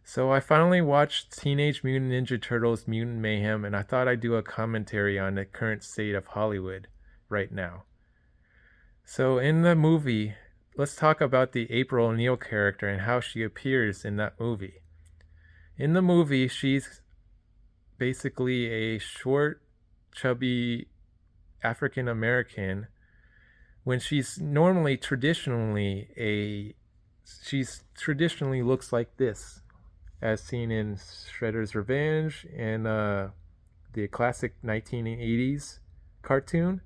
So I finally watched Teenage Mutant Ninja Turtles Mutant Mayhem, and I thought I'd do a commentary on the current state of Hollywood right now. So in the movie, let's talk about the April O'Neil character and how she appears in that movie. In the movie, she's basically a short, chubby African American when she's traditionally looks like this, as seen in Shredder's Revenge and the classic 1980s cartoon.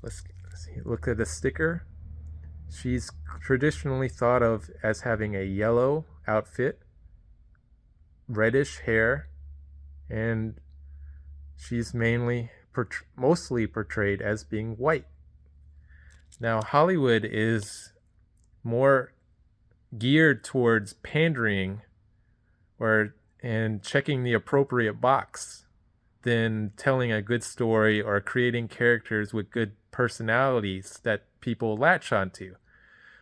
Let's see, look at the sticker. She's traditionally thought of as having a yellow outfit, reddish hair, and she's mostly portrayed as being white. Now, Hollywood is more geared towards pandering and checking the appropriate box than telling a good story or creating characters with good personalities that people latch onto.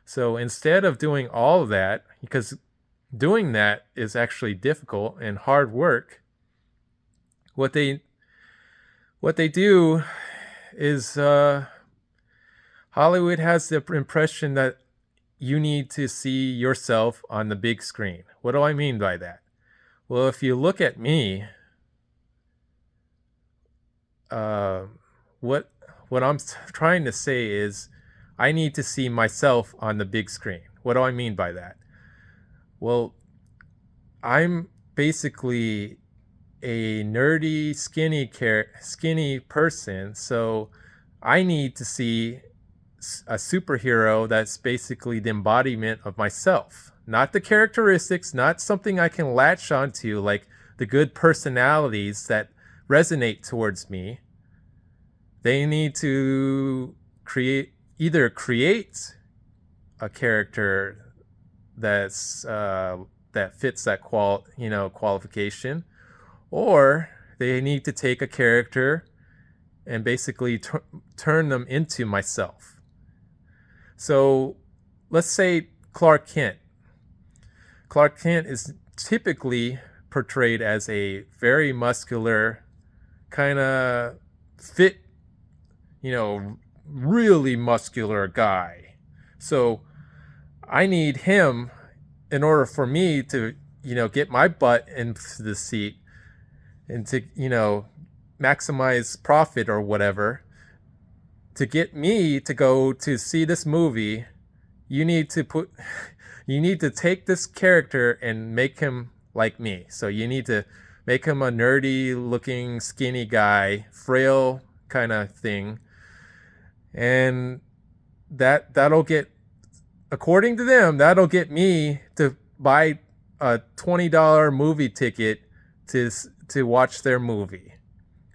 So instead of doing all of that, because doing that is actually difficult and hard work, what they do is Hollywood has the impression that you need to see yourself on the big screen. What do I mean by that? Well, if you look at me, what I'm trying to say is I need to see myself on the big screen. What do I mean by that? Well, I'm basically a nerdy, skinny person, so I need to see a superhero that's basically the embodiment of myself, not the characteristics, not something I can latch onto, like the good personalities that resonate towards me. They need to either create a character that fits that qualification, or they need to take a character and basically turn them into myself. So let's say Clark Kent. Clark Kent is typically portrayed as a very muscular, kind of fit, really muscular guy. So I need him in order for me to, get my butt into the seat and to, maximize profit or whatever. To get me to go to see this movie, you need to take this character and make him like me. So you need to make him a nerdy looking skinny guy, frail kind of thing. And that'll get, according to them, that'll get me to buy a $20 movie ticket to watch their movie.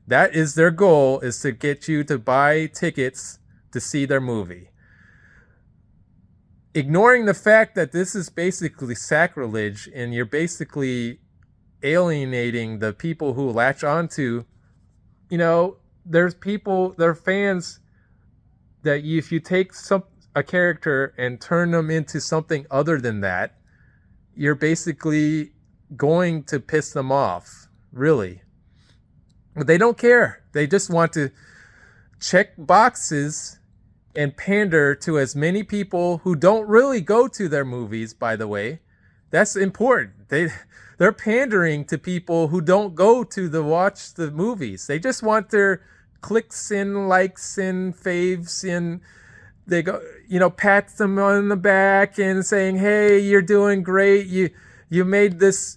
That is their goal, is to get you to buy tickets to see their movie. Ignoring the fact that this is basically sacrilege and you're basically alienating the people who latch onto, there are fans that if you take a character and turn them into something other than that, you're basically going to piss them off, really. But they don't care. They just want to check boxes and pander to as many people who don't really go to their movies, by the way. That's important. They're pandering to people who don't go to watch the movies. They just want their clicks and likes and faves, and they go, pat them on the back and saying, "Hey, you're doing great. You made this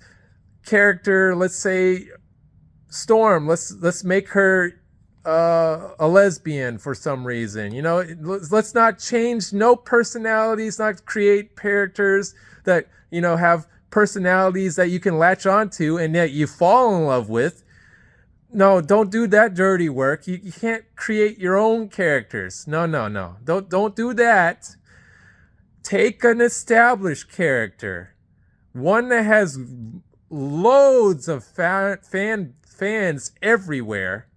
character, let's say Storm, let's make her a lesbian for some reason. Let's not change no personalities, not create characters that have personalities that you can latch onto and that you fall in love with. No, don't do that dirty work. You can't create your own characters. No. Don't do that. Take an established character, one that has loads of fans everywhere,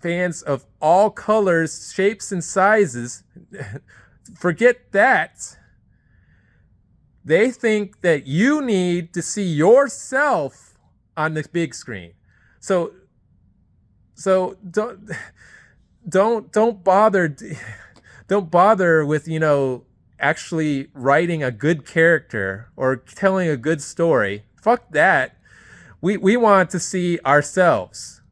fans of all colors, shapes, and sizes. Forget that. They think that you need to see yourself on the big screen. So don't bother with, actually writing a good character or telling a good story. Fuck that. We want to see ourselves.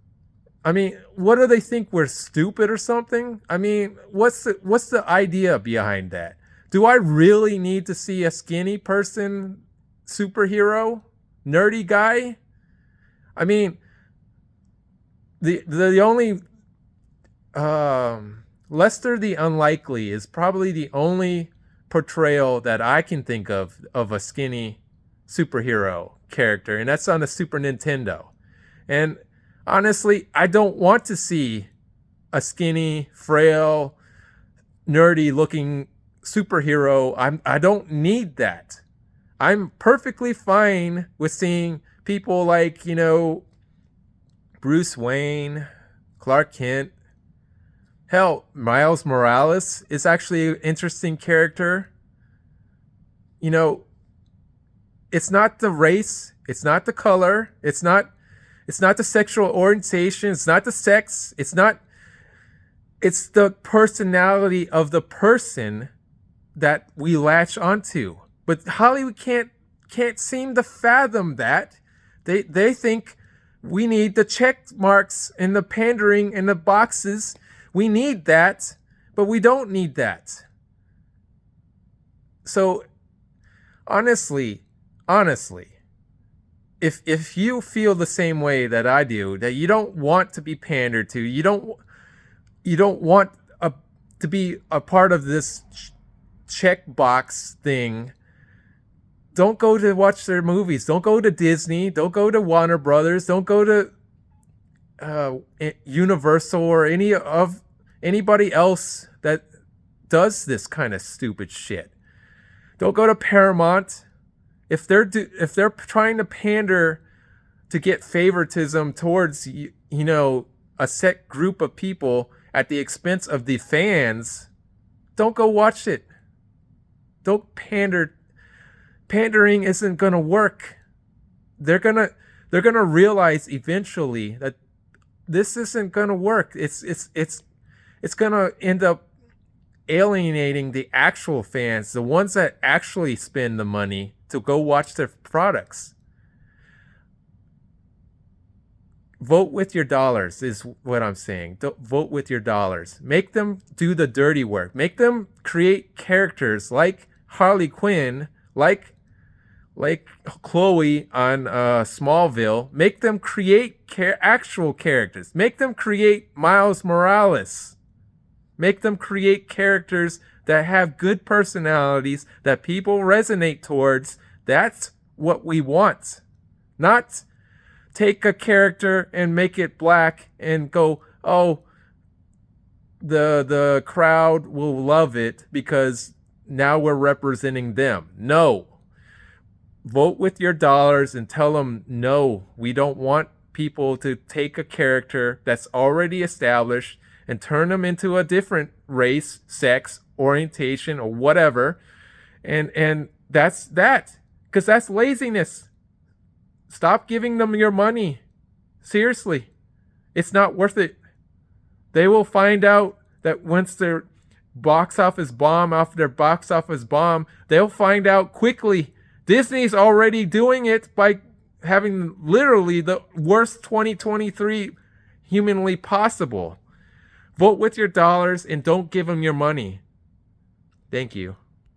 I mean, what do they think, we're stupid or something? I mean, what's the idea behind that? Do I really need to see a skinny person superhero, nerdy guy? I mean, the only Lester the Unlikely is probably the only portrayal that I can think of a skinny superhero character, and that's on the Super Nintendo. And honestly, I don't want to see a skinny, frail, nerdy looking superhero. I don't need that. I'm perfectly fine with seeing people like, Bruce Wayne, Clark Kent. Hell, Miles Morales is actually an interesting character. It's not the race, it's not the color, it's not the sexual orientation, it's not the sex, it's the personality of the person that we latch onto. But Hollywood can't seem to fathom that. They think we need the check marks and the pandering and the boxes. We need that, but we don't need that. So honestly, if you feel the same way that I do, that you don't want to be pandered to, you don't want to be a part of this checkbox thing, don't go to watch their movies. Don't go to Disney. Don't go to Warner Brothers. Don't go to Universal or anybody else that does this kind of stupid shit. Don't go to Paramount. If they're trying to pander to get favoritism towards a set group of people at the expense of the fans, don't go watch it. Don't pander. Pandering isn't gonna work. They're gonna realize eventually that this isn't gonna work. It's gonna end up alienating the actual fans, the ones that actually spend the money to go watch their products. Vote with your dollars is what I'm saying. Vote with your dollars. Make them do the dirty work. Make them create characters like Harley Quinn, like Chloe on Smallville. Make them create actual characters. Make them create Miles Morales. Make them create characters that have good personalities that people resonate towards. That's what we want. Not take a character and make it black and go, oh, the crowd will love it because now we're representing them. No. Vote with your dollars and tell them, no, we don't want people to take a character that's already established and turn them into a different race, sex, orientation, or whatever. And that's that. Because that's laziness. Stop giving them your money. Seriously. It's not worth it. They will find out that once their box office bomb after their box office bomb, they'll find out quickly. Disney's already doing it by having literally the worst 2023 humanly possible. Vote with your dollars and don't give them your money. Thank you.